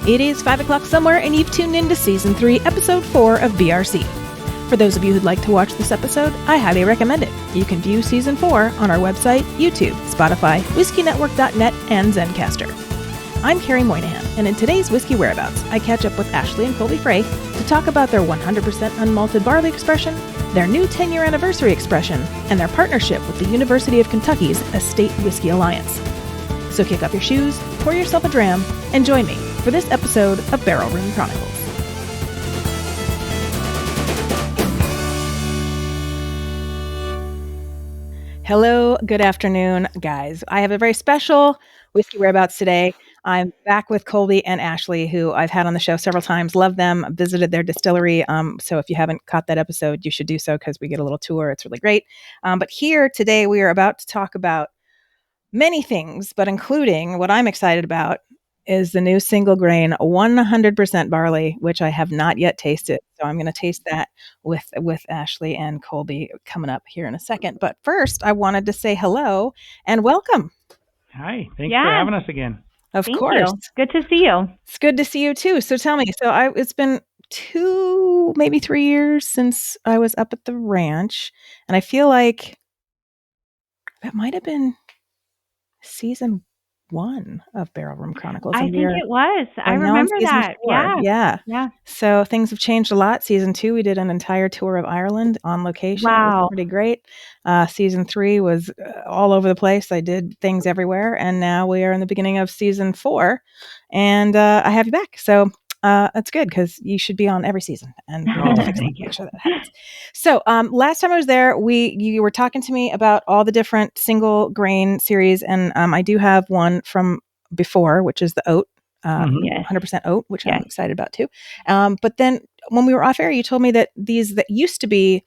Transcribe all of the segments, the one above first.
It is 5 o'clock somewhere, and you've tuned in to Season 3, Episode 4 of BRC. For those of you who'd like to watch this episode, I highly recommend it. You can view Season 4 on our website, YouTube, Spotify, WhiskeyNetwork.net, and Zencaster. I'm Kerry Moynahan, and in today's Whiskey Whereabouts, I catch up with Ashley and Colby Frey to talk about their 100% unmalted barley expression, their new 10-year anniversary expression, and their partnership with the University of Kentucky's Estate Whiskey Alliance. So kick up your shoes, pour yourself a dram, and join me for this episode of Barrel Room Chronicles. Hello, good afternoon, guys. I have a very special Whiskey Whereabouts today. I'm back with Colby and Ashley, who I've had on the show several times. Love them. Visited their distillery. So if you haven't caught that episode, you should do so because we get a little tour. It's really great. But here today, we are about to talk about many things, but including what I'm excited about is the new single grain 100% barley, which I have not yet tasted. So I'm going to taste that with Ashley and Colby coming up here in a second. But first, I wanted to say hello and welcome. Hi. Thanks for having us again. Of Thank course. You. Good to see you. It's good to see you too. So tell me, it's been 2, maybe 3 years since I was up at the ranch. And I feel like that might have been season 1 of Barrel Room Chronicles. I think it was. I remember that. 4. Yeah. So things have changed a lot. Season 2, we did an entire tour of Ireland on location. Wow. It was pretty great. Season 3 was all over the place. I did things everywhere. And now we are in the beginning of season 4. And I have you back. So that's good because you should be on every season, and we need to fix that, make sure that happens. So last time I was there, you were talking to me about all the different single grain series, and I do have one from before, which is the oat, 100% oat, which I'm excited about too. But then when we were off air, you told me that these that used to be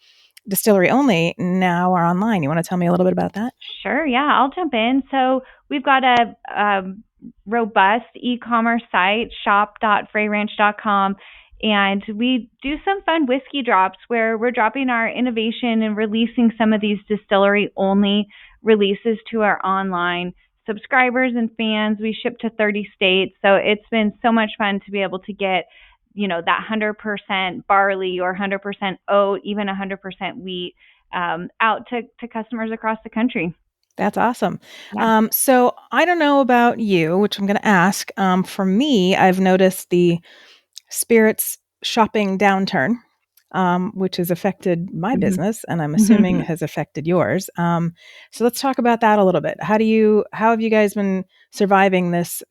distillery only now are online. You want to tell me a little bit about that? Sure. Yeah, I'll jump in. So we've got a robust e-commerce site, shop.frayranch.com, and we do some fun whiskey drops where we're dropping our innovation and releasing some of these distillery only releases to our online subscribers and fans. We ship to 30 states, so it's been so much fun to be able to get that 100% barley or 100% oat, even 100% wheat out to customers across the country. That's awesome. Yeah. So I don't know about you, which I'm going to ask. For me, I've noticed the spirits shopping downturn, which has affected my business, and I'm assuming has affected yours. So let's talk about that a little bit. How have you guys been surviving this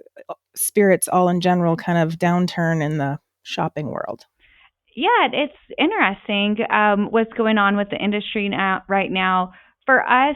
spirits all in general kind of downturn in the shopping world? Yeah, it's interesting what's going on with the industry right now. For us,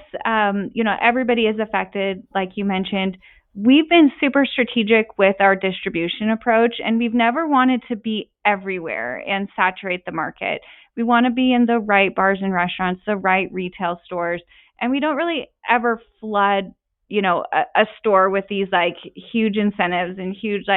everybody is affected, like you mentioned. We've been super strategic with our distribution approach, and we've never wanted to be everywhere and saturate the market. We want to be in the right bars and restaurants, the right retail stores, and we don't really ever flood, a store with these like huge incentives and huge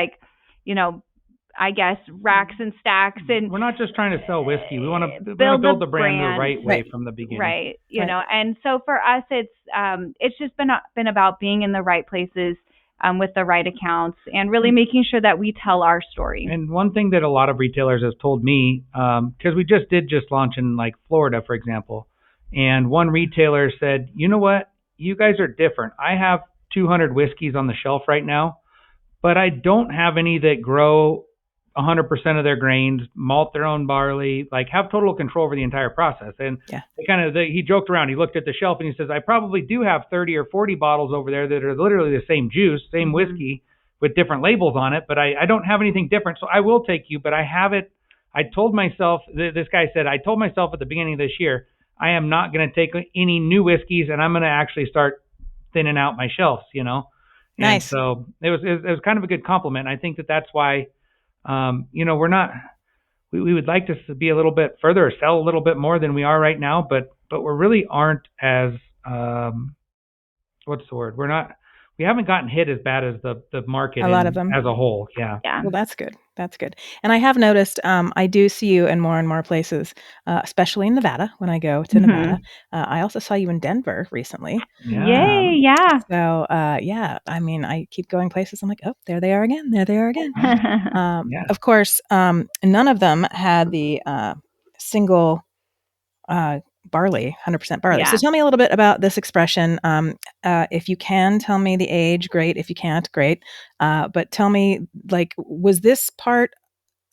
racks and stacks. And we're not just trying to sell whiskey. We want to build the brand the right way from the beginning. Right. And so for us, it's just been about being in the right places with the right accounts and really making sure that we tell our story. And one thing that a lot of retailers have told me, because we just launch in like Florida, for example, and one retailer said, you know what, you guys are different. I have 200 whiskeys on the shelf right now, but I don't have any that grow 100% of their grains, malt their own barley, like have total control over the entire process. And he joked around. He looked at the shelf and he says, I probably do have 30 or 40 bottles over there that are literally the same juice, same whiskey with different labels on it, but I don't have anything different. So I will take you, but I have it. I told myself, this guy said, I told myself at the beginning of this year, I am not going to take any new whiskeys and I'm going to actually start thinning out my shelves, Nice. And so it was kind of a good compliment. I think that's why, we're not, we would like to be a little bit further or sell a little bit more than we are right now, but we really aren't as, what's the word? We haven't gotten hit as bad as the market a lot of them as a whole. Yeah. Well, that's good. That's good. And I have noticed, I do see you in more and more places, especially in Nevada when I go to Nevada. I also saw you in Denver recently. Yeah. Yay, yeah. So, yeah, I mean, I keep going places. I'm like, oh, there they are again. There they are again. Yeah. Of course, none of them had the single barley, 100% barley. So Yeah. tell me a little bit about this expression. If you can tell me the age, great. If you can't, great. But tell me, like, was this part?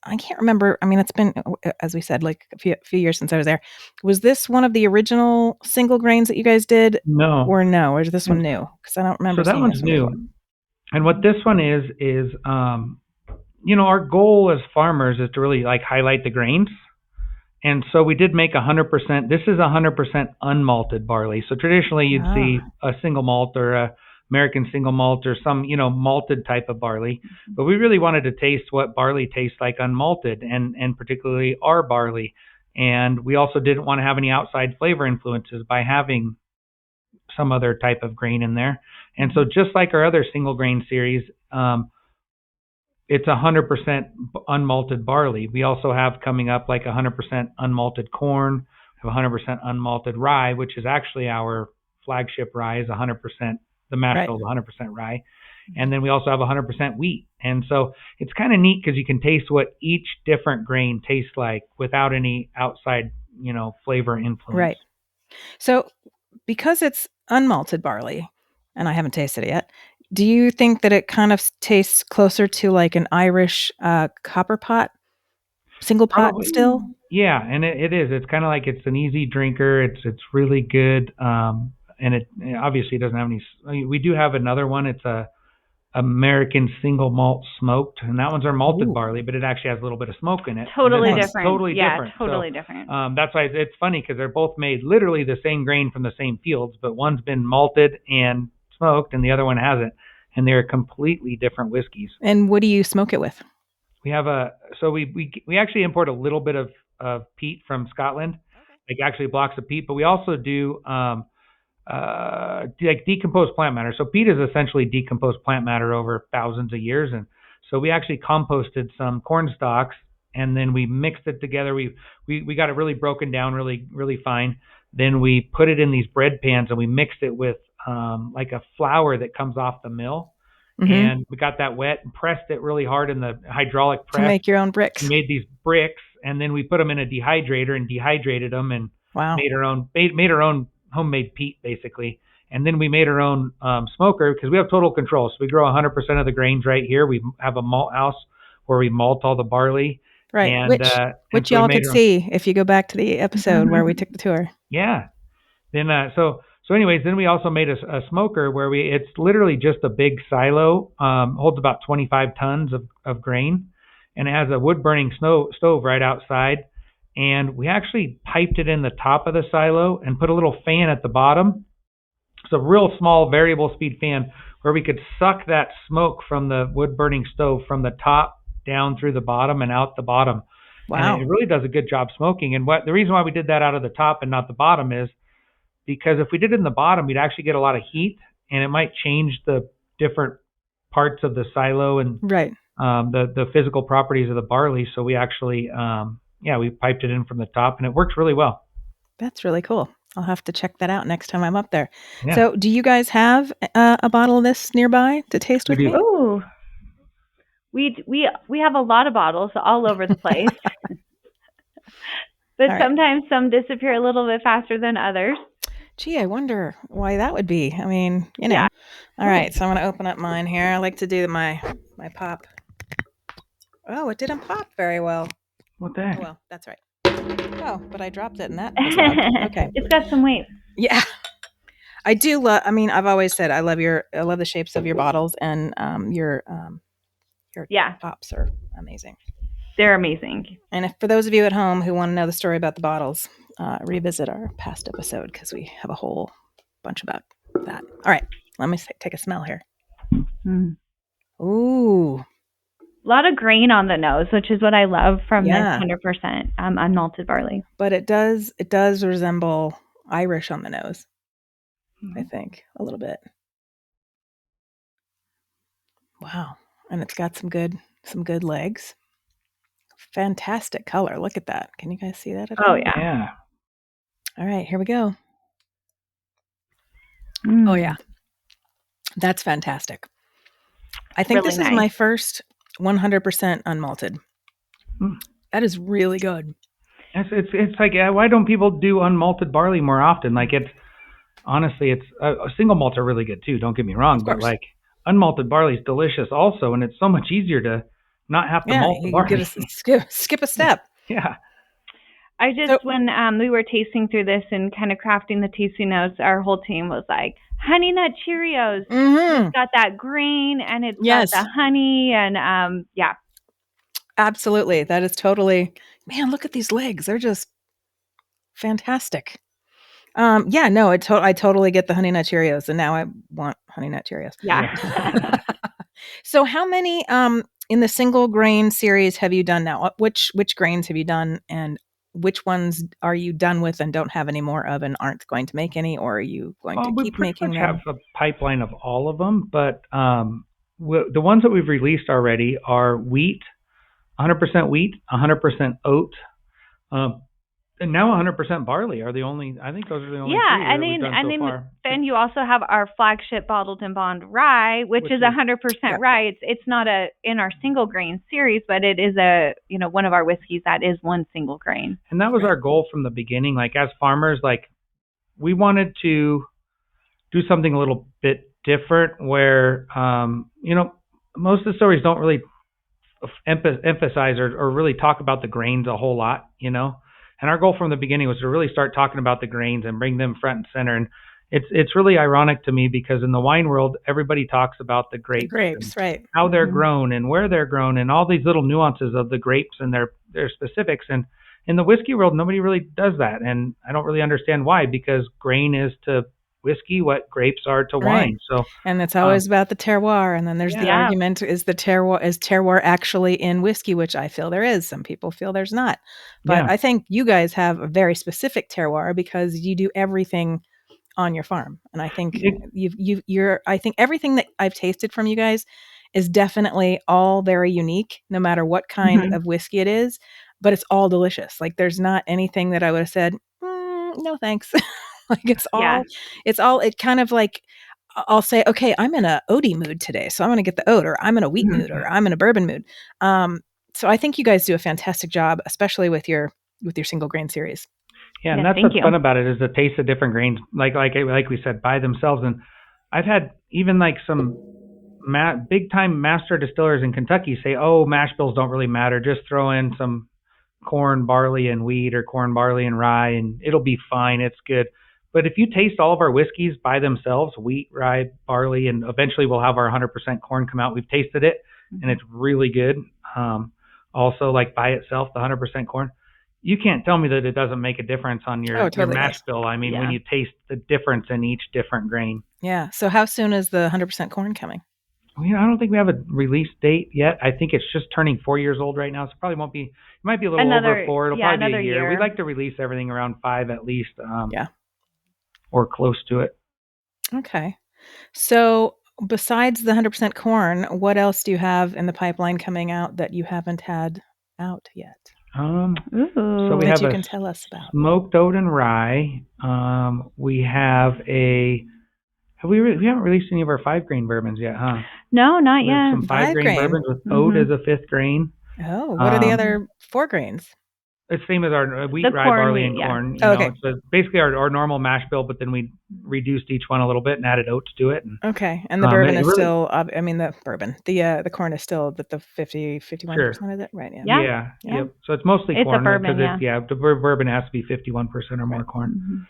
I can't remember. I mean, it's been, as we said, like a few years since I was there. Was this one of the original single grains that you guys did, No. or no? Or is this one new? Because I don't remember So that seeing one's this one before. new. And what this one is, our goal as farmers is to really like highlight the grains. And so we did make 100%. This is 100% unmalted barley. So traditionally you'd see a single malt or a American single malt or some, malted type of barley. But we really wanted to taste what barley tastes like unmalted and particularly our barley. And we also didn't want to have any outside flavor influences by having some other type of grain in there. And so just like our other single grain series, it's 100% unmalted barley. We also have coming up like 100% unmalted corn, we have 100% unmalted rye, which is actually our flagship rye is 100%. The mash bill is 100% rye. And then we also have 100% wheat. And so it's kind of neat because you can taste what each different grain tastes like without any outside, flavor influence. Right. So because it's unmalted barley, and I haven't tasted it yet, do you think that it kind of tastes closer to like an Irish copper pot, single pot Probably. still? Yeah, and it is. It's kind of like it's an easy drinker. It's really good. And it obviously doesn't have any. We do have another one. It's a American single malt smoked, and that one's our malted barley, but it actually has a little bit of smoke in it. Totally This one's different. Totally Yeah, different. totally So, different. That's why it's funny because they're both made literally the same grain from the same fields, but one's been malted and smoked, and the other one hasn't, and they're completely different whiskeys. And what do you smoke it with? We have we actually import a little bit of peat from Scotland, like actually blocks of peat, but we also do like decomposed plant matter. So peat is essentially decomposed plant matter over thousands of years, and so we actually composted some corn stalks and then we mixed it together. We got it really broken down, really fine. Then we put it in these bread pans and we mixed it with like a flour that comes off the mill. Mm-hmm. And we got that wet and pressed it really hard in the hydraulic press to make your own bricks. We made these bricks, and then we put them in a dehydrator and dehydrated them, and made our own homemade peat basically. And then we made our own smoker because we have total control. So we grow 100% of the grains right here. We have a malt house where we malt all the barley. Right, and, which y'all could see if you go back to the episode where we took the tour. Yeah. Then So anyways, then we also made a smoker where it's literally just a big silo, holds about 25 tons of grain, and it has a wood burning stove right outside. And we actually piped it in the top of the silo and put a little fan at the bottom. It's a real small variable speed fan where we could suck that smoke from the wood burning stove from the top down through the bottom and out the bottom. Wow. And it really does a good job smoking. And the reason why we did that out of the top and not the bottom is because if we did it in the bottom, we'd actually get a lot of heat, and it might change the different parts of the silo and the physical properties of the barley. So we actually, we piped it in from the top, and it works really well. That's really cool. I'll have to check that out next time I'm up there. Yeah. So do you guys have a bottle of this nearby to taste with me? Oh, we have a lot of bottles all over the place. But sometimes some disappear a little bit faster than others. Gee, I wonder why that would be. I mean, Yeah. All right, so I'm going to open up mine here. I like to do my pop. Oh, it didn't pop very well. What the heck? Oh, well, that's right. Oh, but I dropped it, and that was loud. Okay. It's got some weight. Yeah. I do love. I mean, I've always said I love the shapes of your bottles, and your pops are amazing. They're amazing. And for those of you at home who want to know the story about the bottles, revisit our past episode because we have a whole bunch about that. All right, let me take a smell here. Mm. Ooh. A lot of grain on the nose, which is what I love from this 100% unmalted barley. But it does resemble Irish on the nose, I think, a little bit. Wow. And it's got some good legs. fantastic color. Look at that. Can you guys see that at Oh, all? yeah. Yeah. All right, here we go. Mm. Oh, yeah. That's fantastic. I think Really this is nice. my first 100% unmalted. Mm. That is really good. It's like, why don't people do unmalted barley more often? Like, it's honestly, it's single malts are really good too. Don't get me wrong, Of but course. like unmalted barley is delicious also, and it's so much easier to not have to Yeah, malt the you barley. get skip a step. Yeah. I just, when we were tasting through this and kind of crafting the tasting notes, our whole team was like, Honey Nut Cheerios. Mhm. It's got that grain and it's Yes. got the honey and yeah. Absolutely. That is totally, man, look at these legs. They're just fantastic. Yeah, no, I totally get the Honey Nut Cheerios, and now I want Honey Nut Cheerios. Yeah. So how many in the single grain series have you done now? Which grains have you done, and which ones are you done with and don't have any more of and aren't going to make any, or are you going to We keep pretty making much them? have a pipeline of all of them, but the ones that we've released already are wheat, 100% wheat, 100% oat, and now 100% barley are the only. I think those are the only three that we've done so far. Then you also have our flagship bottled and bond rye, which is 100% rye. It's not in our single grain series, but it is one of our whiskeys that is one single grain. And that was our goal from the beginning. Like as farmers, like we wanted to do something a little bit different where, most distilleries don't really emphasize or really talk about the grains a whole lot, And our goal from the beginning was to really start talking about the grains and bring them front and center. And it's really ironic to me because in the wine world, everybody talks about the grapes, right? How they're grown and where they're grown and all these little nuances of the grapes and their specifics. And in the whiskey world, nobody really does that. And I don't really understand why, because grain is to whiskey what grapes are to wine. So, and it's always about the terroir. And then there's the argument, is terroir actually in whiskey, which I feel there is. Some people feel there's not. But I think you guys have a very specific terroir because you do everything on your farm. And I think I think everything that I've tasted from you guys is definitely all very unique, no matter what kind of whiskey it is, but it's all delicious. Like there's not anything that I would have said, no, thanks. Like it kind of like, I'll say, okay, I'm in a oaty mood today, so I'm going to get the oat, or I'm in a wheat mood, or I'm in a bourbon mood. So I think you guys do a fantastic job, especially with your single grain series. Yeah, and that's what's fun about it, is the taste of different grains, like we said, by themselves. And I've had even like some big time master distillers in Kentucky say, "Oh, mash bills don't really matter. Just throw in some corn, barley, and wheat, or corn, barley, and rye, and it'll be fine. It's good." But if you taste all of our whiskeys by themselves, wheat, rye, barley, and eventually we'll have our 100% corn come out. We've tasted it, and it's really good. Also, like by itself, the 100% corn, you can't tell me that it doesn't make a difference on your mash bill. I mean, when you taste the difference in each different grain. Yeah. So how soon is the 100% corn coming? I don't think we have a release date yet. I think it's just turning 4 years old right now, so it probably won't be. It might be a little over 4. It'll probably be a year. We'd like to release everything around 5 at least. Or close to it. Okay. So besides the 100% corn, what else do you have in the pipeline coming out that you haven't had out yet? So we have you can tell us about smoked oat and rye. We have we haven't released any of our 5 grain bourbons yet, huh? No, not yet. Some 5 grain bourbons with oat as a 5th grain. Oh, what are the other 4 grains? It's same as our wheat, rye, barley, and corn. It's basically our normal mash bill, but then we reduced each one a little bit and added oats to it. And, and the bourbon is still, the bourbon, the corn is still the 51% of it, right? Yeah. Yep. So it's mostly corn. It's a bourbon, the bourbon has to be 51% or more corn.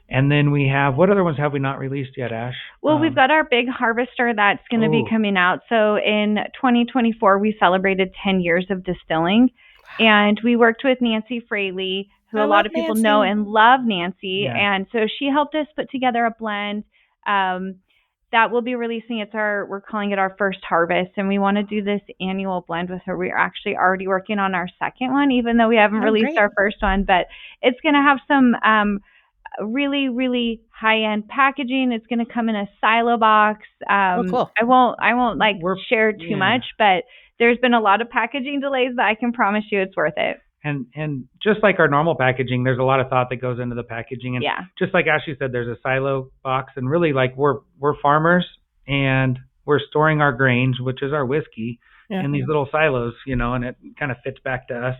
And then we have, what other ones have we not released yet, Ash? Well, we've got our big harvester that's going to be coming out. So in 2024, we celebrated 10 years of distilling. And we worked with Nancy Fraley, who a lot of people know and love Nancy. Yeah. And so she helped us put together a blend that we'll be releasing. We're calling it our first harvest. And we want to do this annual blend with her. We're actually already working on our second one, even though we haven't released our first one. But it's going to have some really, really high-end packaging. It's going to come in a silo box. Cool. I won't share too much, but there's been a lot of packaging delays, but I can promise you it's worth it. And just like our normal packaging, there's a lot of thought that goes into the packaging. And Yeah. just like Ashley said, there's a silo box, and really like we're farmers and we're storing our grains, which is our whiskey, in these little silos, and it kind of fits back to us.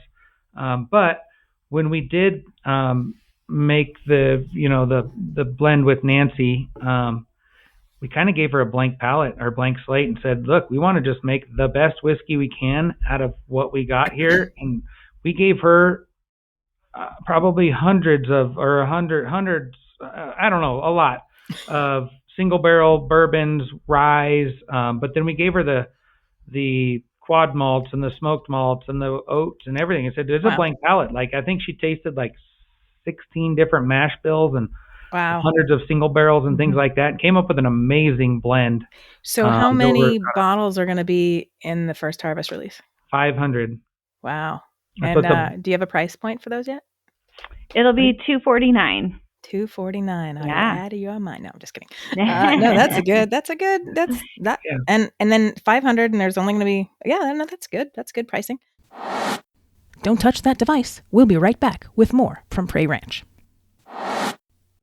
But when we did make the blend with Nancy, we kind of gave her a blank palette or blank slate and said, look, we want to just make the best whiskey we can out of what we got here. And we gave her probably hundreds, I don't know, a lot of single barrel bourbons, ryes. But then we gave her the quad malts and the smoked malts and the oats and everything. I said, there's a blank palette. Like, I think she tasted like 16 different mash bills and hundreds of single barrels and things like that, and came up with an amazing blend. So how many bottles are going to be in the first harvest release? 500. Wow. And do you have a price point for those yet? It'll be $249. $249. Yeah. Out of your mind. No, I'm just kidding. No, that's that. Yeah. And then 500, and there's only going to be, no, that's good. That's good pricing. Don't touch that device. We'll be right back with more from Fray Ranch.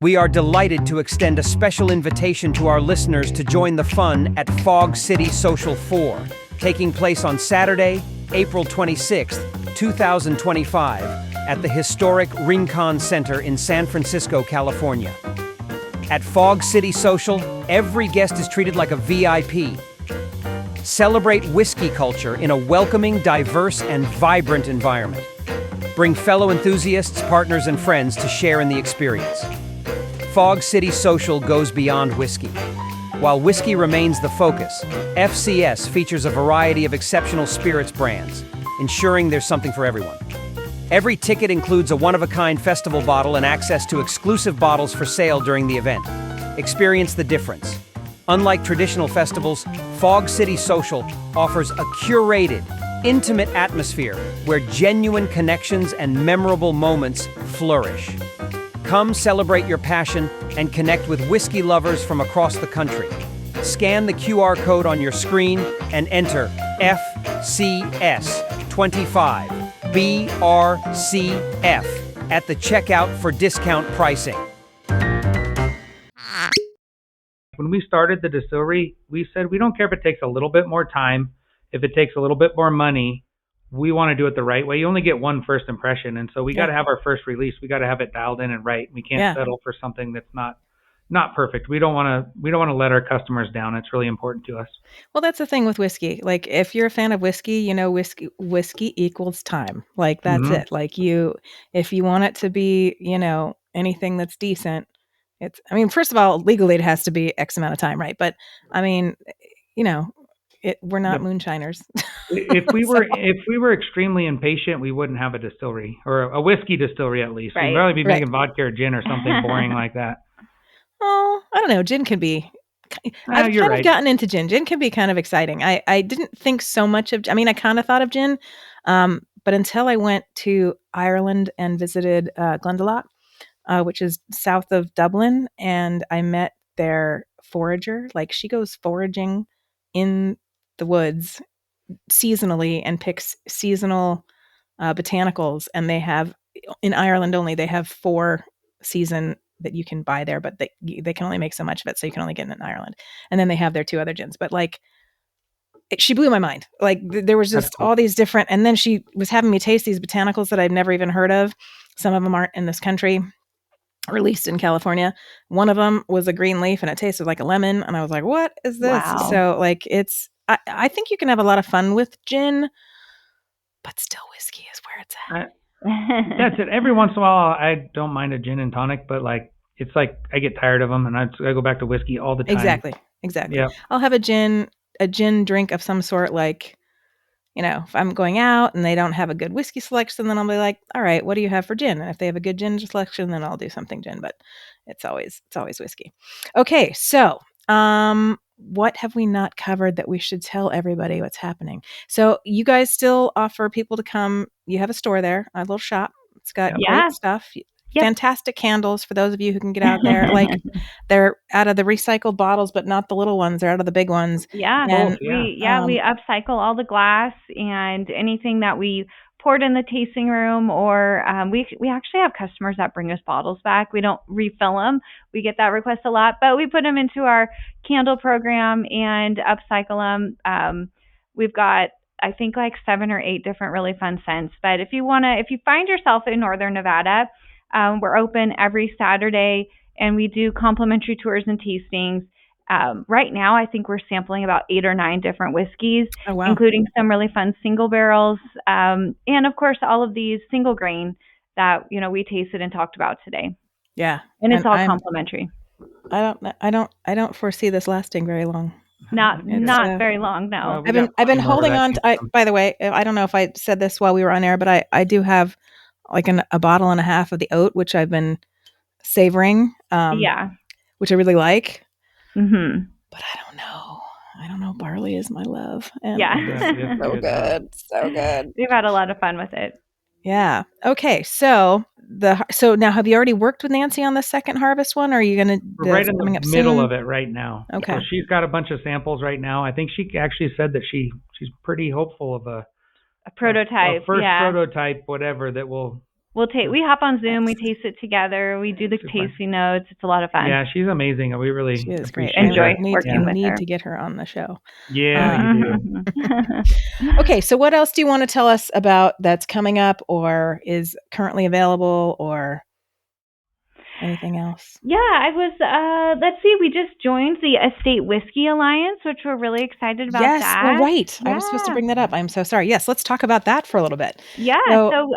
We are delighted to extend a special invitation to our listeners to join the fun at Fog City Social 4, taking place on Saturday, April 26th, 2025, at the historic Rincon Center in San Francisco, California. At Fog City Social, every guest is treated like a VIP. Celebrate whiskey culture in a welcoming, diverse, and vibrant environment. Bring fellow enthusiasts, partners, and friends to share in the experience. Fog City Social goes beyond whiskey. While whiskey remains the focus, FCS features a variety of exceptional spirits brands, ensuring there's something for everyone. Every ticket includes a one-of-a-kind festival bottle and access to exclusive bottles for sale during the event. Experience the difference. Unlike traditional festivals, Fog City Social offers a curated, intimate atmosphere where genuine connections and memorable moments flourish. Come celebrate your passion and connect with whiskey lovers from across the country. Scan the QR code on your screen and enter FCS25 BRCF at the checkout for discount pricing. When we started the distillery, we said we don't care if it takes a little bit more time, if it takes a little bit more money. We want to do it the right way. You only get one first impression, and so we got to have our first release. We got to have it dialed in and right. We can't settle for something that's not perfect. We don't want to let our customers down. It's really important to us. Well, that's the thing with whiskey. Like, if you're a fan of whiskey, whiskey equals time. Like, that's it. Like, if you want it to be, anything that's decent, first of all, legally it has to be X amount of time, right? But we're not moonshiners. If we were extremely impatient, we wouldn't have a distillery, or a whiskey distillery at least. Right. We'd probably be making vodka or gin or something boring like that. Oh, I don't know. Gin can be. I've kind of gotten into gin. Gin can be kind of exciting. I didn't think so much of. I kind of thought of gin, but until I went to Ireland and visited Glendalough, which is south of Dublin, and I met their forager. Like, she goes foraging in the woods seasonally and picks seasonal botanicals, and they have, in Ireland only, they have 4 season that you can buy there, but they can only make so much of it, so you can only get it in Ireland. And then they have their 2 other gins, but she blew my mind. Like, there was just all these different, and then she was having me taste these botanicals that I'd never even heard of. Some of them aren't in this country, released in California. One of them was a green leaf, and it tasted like a lemon, and I was like, what is this? Wow. So I think you can have a lot of fun with gin, but still whiskey is where it's at. That's it. Every once in a while, I don't mind a gin and tonic, but it's like I get tired of them, and I go back to whiskey all the time. Exactly. Yeah. I'll have a gin drink of some sort, if I'm going out and they don't have a good whiskey selection, then I'll be like, all right, what do you have for gin? And if they have a good gin selection, then I'll do something gin, but it's always whiskey. Okay. So, what have we not covered that we should tell everybody what's happening? So you guys still offer people to come. You have a store there, a little shop. It's got great stuff. Yep. fantastic candles for those of you who can get out there. Like they're out of the recycled bottles, but not the little ones. They're out of the big ones. Yeah. And We upcycle all the glass and anything that we poured in the tasting room, or we actually have customers that bring us bottles back. We don't refill them. We get that request a lot, but we put them into our candle program and upcycle them. We've got, I think, like 7 or 8 different really fun scents. But if you find yourself in Northern Nevada, we're open every Saturday, and we do complimentary tours and tastings. Right now, I think we're sampling about 8 or 9 different whiskeys, oh, wow. including some really fun single barrels, and of course, all of these single grain that we tasted and talked about today. Yeah, and it's all complimentary. I don't foresee this lasting very long. Not very long, no. I've been holding on to. By the way, I don't know if I said this while we were on air, but I do have like a bottle and a half of the oat, which I've been savoring. Which I really like. Mm-hmm. But I don't know. Barley is my love. And so good. We've had a lot of fun with it. Yeah. Okay. So now, have you already worked with Nancy on the second harvest one, or are you going to? We're right in the middle of it right now. Okay. So she's got a bunch of samples right now. I think she actually said that she's pretty hopeful of a prototype, a first prototype, whatever that will. We hop on Zoom, we taste it together, we do the tasting notes. It's a lot of fun. Yeah, she's amazing. We really she is great. Enjoy working with her. Need to get her on the show. Yeah, you do. Okay, so what else do you want to tell us about that's coming up or is currently available or anything else? Yeah, I was, let's see, we just joined the Estate Whiskey Alliance, which we're really excited about. Yes, that. Well, right. Yeah. I was supposed to bring that up. I'm so sorry. Yes, let's talk about that for a little bit. Yeah, so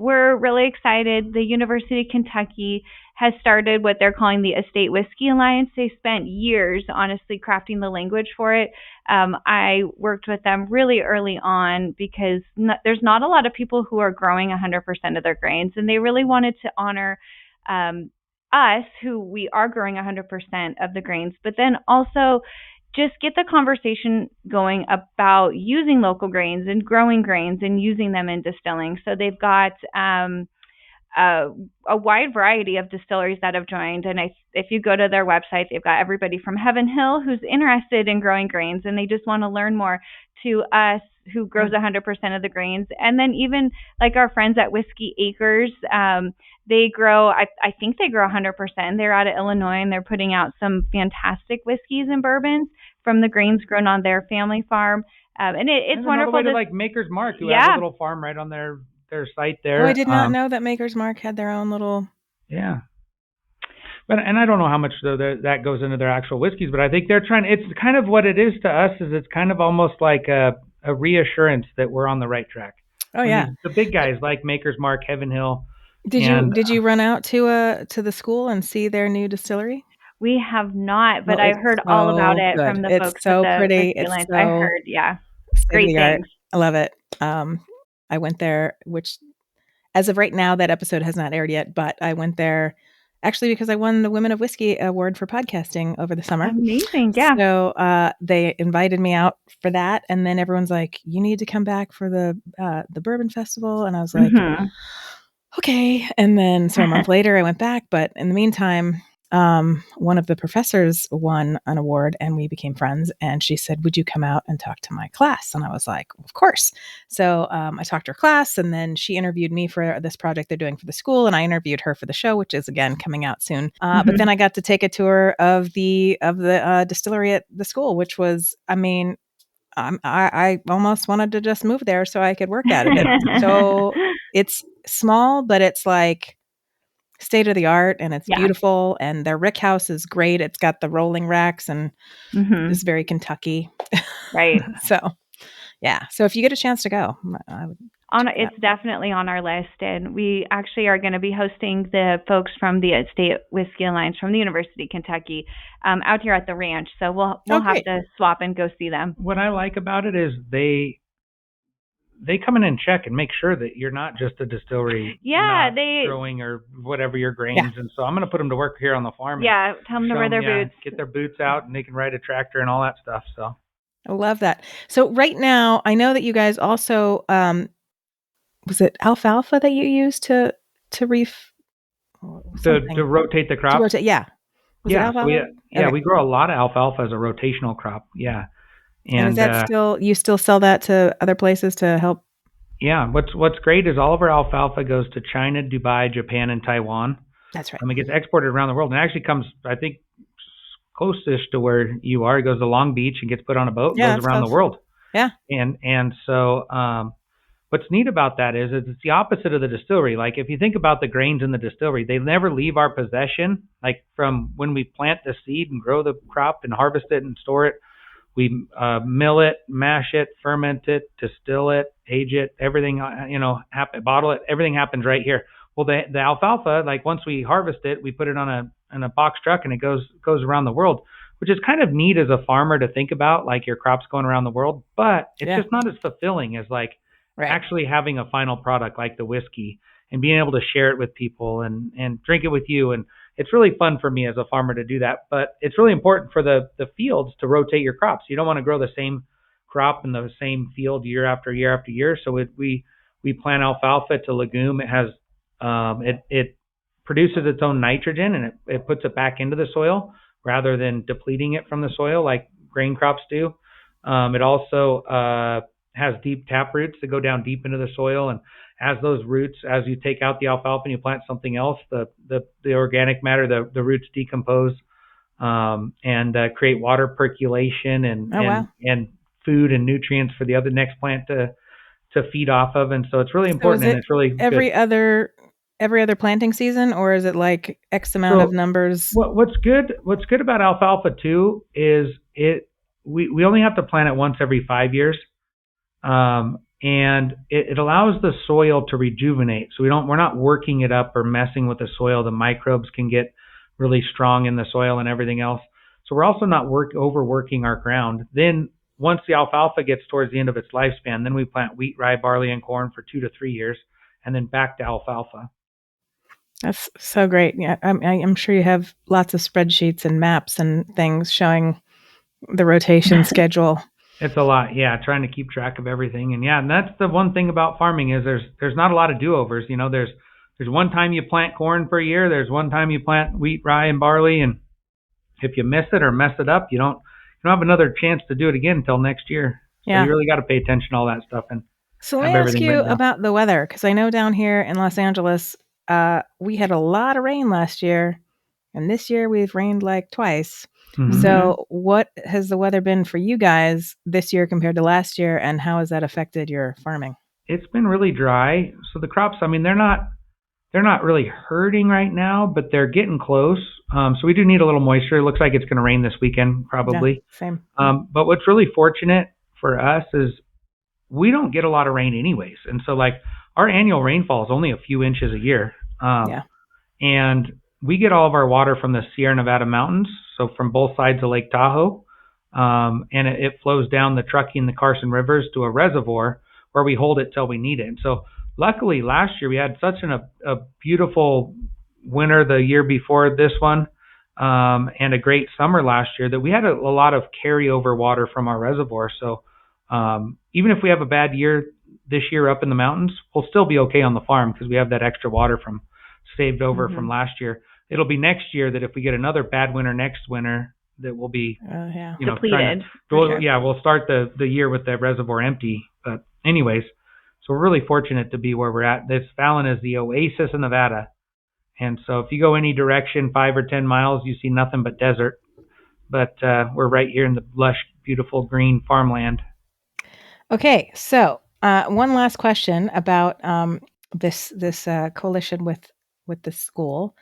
we're really excited. The University of Kentucky has started what they're calling the Estate Whiskey Alliance. They spent years, honestly, crafting the language for it. I worked with them really early on because there's not a lot of people who are growing 100% of their grains, and they really wanted to honor us, who we are growing 100% of the grains, but then also just get the conversation going about using local grains and growing grains and using them in distilling. So they've got a wide variety of distilleries that have joined. And if you go to their website, they've got everybody from Heaven Hill who's interested in growing grains and they just want to learn more, to us who grows 100% of the grains. And then even like our friends at Whiskey Acres, they grow, I think they grow 100%. They're out of Illinois and they're putting out some fantastic whiskeys and bourbons from the grains grown on their family farm. And it's wonderful. All the way to like Maker's Mark, who has a little farm right on their site there. Oh, I did not know that Maker's Mark had their own little. Yeah. And I don't know how much though that goes into their actual whiskeys, but I think they're trying. It's kind of what it is to us. Is it's kind of almost like a reassurance that we're on the right track. Oh yeah. The big guys like Maker's Mark, Heaven Hill. Did you run out to the school and see their new distillery? We have not, but I heard all about it from the folks. It's so pretty. It's so I heard, great things. I love it. I went there, which as of right now, that episode has not aired yet, but I went there actually because I won the Women of Whiskey Award for podcasting over the summer. Amazing, yeah. So they invited me out for that, and then everyone's like, "You need to come back for the Bourbon Festival," and I was like, "Okay." And then so a month later, I went back, but in the meantime, one of the professors won an award and we became friends, and she said, "Would you come out and talk to my class?" And I was like, "Of course." So I talked to her class, and then she interviewed me for this project they're doing for the school, and I interviewed her for the show, which is again coming out soon. But then I got to take a tour of the distillery at the school, which was, I mean, I almost wanted to just move there so I could work at it. So it's small, but it's like state of the art, and it's beautiful, and their rick house is great. It's got the rolling racks, and it's very Kentucky. Right. So if you get a chance to go, I would. It's definitely on our list, and we actually are going to be hosting the folks from the Estate Whiskey Alliance from the University of Kentucky out here at the ranch. So we'll have to swap and go see them. What I like about it is they come in and check and make sure that you're not just a distillery, growing or whatever your grains. And so I'm going to put them to work here on the farm. Yeah, tell them to wear their boots. Get their boots out, and they can ride a tractor and all that stuff. So I love that. So right now, I know that you guys also, was it alfalfa that you use to reef? something to rotate the to crop. rotate. Yeah. Was it Yeah, so alfalfa? Okay. we grow a lot of alfalfa as a rotational crop. Yeah, And is and that you still sell that to other places to help? yeah, what's great is all of our alfalfa goes to China, Dubai, Japan, and Taiwan. That's right. It gets exported around the world, and it actually comes, I think, closest to where you are. It goes to Long Beach and gets put on a boat and Yeah, goes that's around the close. world. Yeah. And so what's neat about that is it's the opposite of the distillery. Like if you think about the grains in the distillery, they never leave our possession. Like from when we plant the seed and grow the crop and harvest it and store it, we mill it, mash it, ferment it, distill it, age it, everything, bottle it. Everything happens right here. Well, the alfalfa, like once we harvest it, we put it on a box truck and it goes around the world, which is kind of neat as a farmer to think about, like your crops going around the world. But it's just not as fulfilling as like actually having a final product like the whiskey and being able to share it with people and drink it with you. And it's really fun for me as a farmer to do that. But it's really important for the fields to rotate your crops. You don't want to grow the same crop in the same field year after year after year. So we plant alfalfa to legume. It has it produces its own nitrogen and it puts it back into the soil rather than depleting it from the soil like grain crops do. It also has deep tap roots that go down deep into the soil, and as those roots, as you take out the alfalfa and you plant something else, the organic matter, the roots decompose and create water percolation and food and nutrients for the other next plant to feed off of. And so it's really important, and it's really every good. every other planting season, or is it like X amount of numbers? What's good about alfalfa too is we only have to plant it once every 5 years. And it allows the soil to rejuvenate. So we're not working it up or messing with the soil. The microbes can get really strong in the soil and everything else. So we're also not overworking our ground. Then once the alfalfa gets towards the end of its lifespan, then we plant wheat, rye, barley, and corn for 2 to 3 years, and then back to alfalfa. That's so great. Yeah, I'm sure you have lots of spreadsheets and maps and things showing the rotation schedule. It's a lot, yeah, trying to keep track of everything. And that's the one thing about farming is there's not a lot of do-overs. You know, there's one time you plant corn per year, there's one time you plant wheat, rye, and barley, and if you miss it or mess it up, you don't have another chance to do it again until next year. So you really got to pay attention to all that stuff. And so let me ask you about the weather, because I know down here in Los Angeles, we had a lot of rain last year, and this year we've rained like twice. Mm-hmm. So what has the weather been for you guys this year compared to last year, and how has that affected your farming? It's been really dry. So the crops, I mean, they're not really hurting right now, but they're getting close. So we do need a little moisture. It looks like it's going to rain this weekend, probably. Yeah, same. But what's really fortunate for us is we don't get a lot of rain anyways. And so like our annual rainfall is only a few inches a year. And we get all of our water from the Sierra Nevada mountains, so from both sides of Lake Tahoe, and it flows down the Truckee and the Carson rivers to a reservoir where we hold it till we need it. And so luckily last year we had such a beautiful winter the year before this one, and a great summer last year that we had a lot of carryover water from our reservoir. So even if we have a bad year this year up in the mountains, we'll still be okay on the farm because we have that extra water saved over from last year. It'll be next year that if we get another bad winter next winter, that we'll be depleted. We'll start the year with the reservoir empty. But anyways, so we're really fortunate to be where we're at. This Fallon is the oasis of Nevada. And so if you go any direction 5 or 10 miles, you see nothing but desert. But we're right here in the lush, beautiful green farmland. Okay, so one last question about this coalition with the school.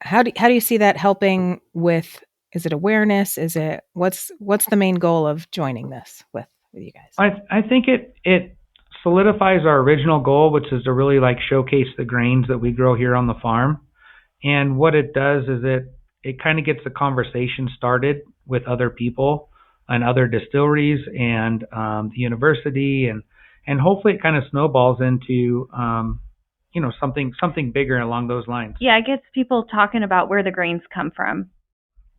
How do you see that helping with? Is it awareness? Is it what's the main goal of joining this with you guys? I think it solidifies our original goal, which is to really like showcase the grains that we grow here on the farm. And what it does is it kind of gets the conversation started with other people and other distilleries and the university, and hopefully it kind of snowballs into something bigger along those lines. Yeah, it gets people talking about where the grains come from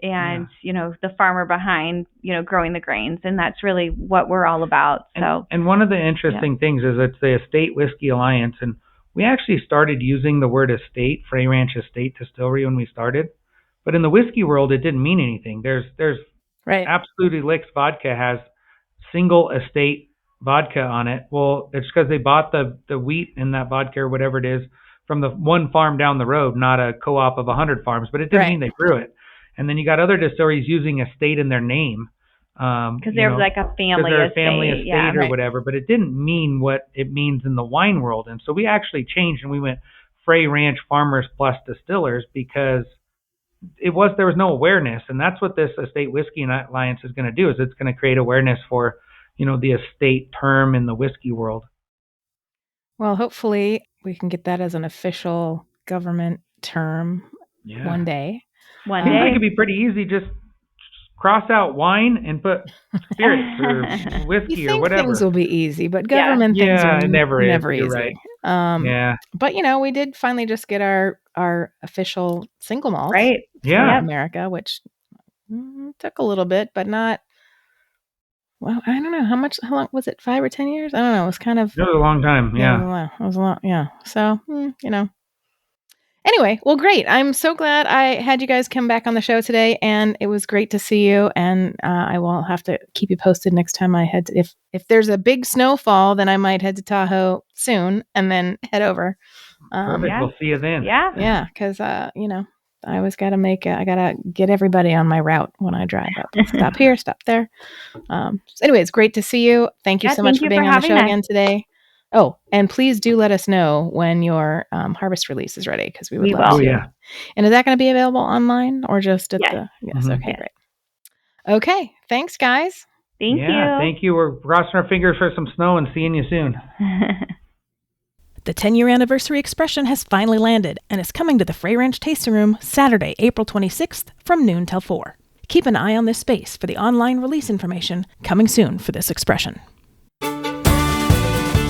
and, the farmer behind, growing the grains. And that's really what we're all about. So, and one of the interesting things is it's the Estate Whiskey Alliance. And we actually started using the word estate, Fray Ranch Estate Distillery, when we started. But in the whiskey world, it didn't mean anything. There's Right. Absolutely Licks vodka has single estate vodka on it. Well, it's because they bought the wheat in that vodka or whatever it is from the one farm down the road, not a co-op of 100 farms. But it didn't Right. mean they grew it. And then you got other distilleries using estate in their name. Because they're like a family they're a estate. family estate Yeah. or Right. whatever, but it didn't mean what it means in the wine world. And so we actually changed and we went Fray Ranch Farmers Plus Distillers because there was no awareness. And that's what this Estate Whiskey Alliance is going to do, is it's going to create awareness for, the estate term in the whiskey world. Well, hopefully we can get that as an official government term one day. One Seems day. like it'd be pretty easy. Just cross out wine and put spirits or whiskey You or think whatever. things will be easy, but government things Yeah, are it never is. never You're easy. right. Yeah. But we did finally just get our official single malt, Right. Yeah. from America, which took a little bit, but not. Well, I don't know how long was it? 5 or 10 years? I don't know. It was kind of. It was a long time. Yeah. It was a lot. Yeah. So Anyway, well, great. I'm so glad I had you guys come back on the show today, and it was great to see you. And I will have to keep you posted next time I head. If there's a big snowfall, then I might head to Tahoe soon and then head over. Perfect. Yeah. We'll see you then. Yeah. Because I always got to I got to get everybody on my route when I drive up. Stop here, stop there. So anyway, it's great to see you. Thank you so much for being on the show again today. Oh, and please do let us know when your harvest release is ready, because we would love to. Oh, yeah. And is that going to be available online or just at the? Yes. Mhm. Okay, great. Okay, thanks, guys. Thank you. Thank you. We're crossing our fingers for some snow and seeing you soon. The 10-year anniversary expression has finally landed and is coming to the Fray Ranch Tasting Room Saturday, April 26th from noon till 4. Keep an eye on this space for the online release information coming soon for this expression.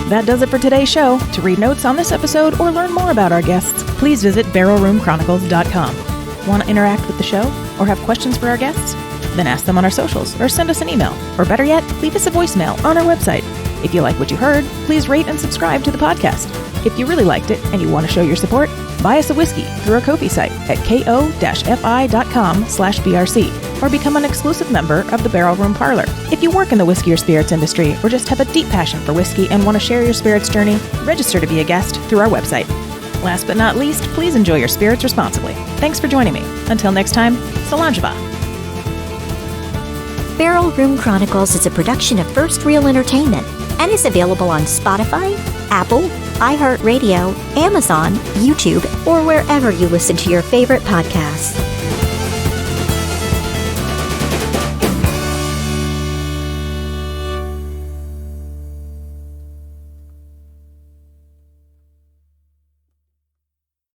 That does it for today's show. To read notes on this episode or learn more about our guests, please visit barrelroomchronicles.com. Want to interact with the show or have questions for our guests? Then ask them on our socials or send us an email. Or better yet, leave us a voicemail on our website. If you like what you heard, please rate and subscribe to the podcast. If you really liked it and you want to show your support, buy us a whiskey through our Ko-fi site at ko-fi.com/BRC or become an exclusive member of the Barrel Room Parlor. If you work in the whiskey or spirits industry or just have a deep passion for whiskey and want to share your spirits journey, register to be a guest through our website. Last but not least, please enjoy your spirits responsibly. Thanks for joining me. Until next time, Solanjava. Barrel Room Chronicles is a production of First Reel Entertainment and is available on Spotify, Apple, iHeartRadio, Amazon, YouTube, or wherever you listen to your favorite podcasts.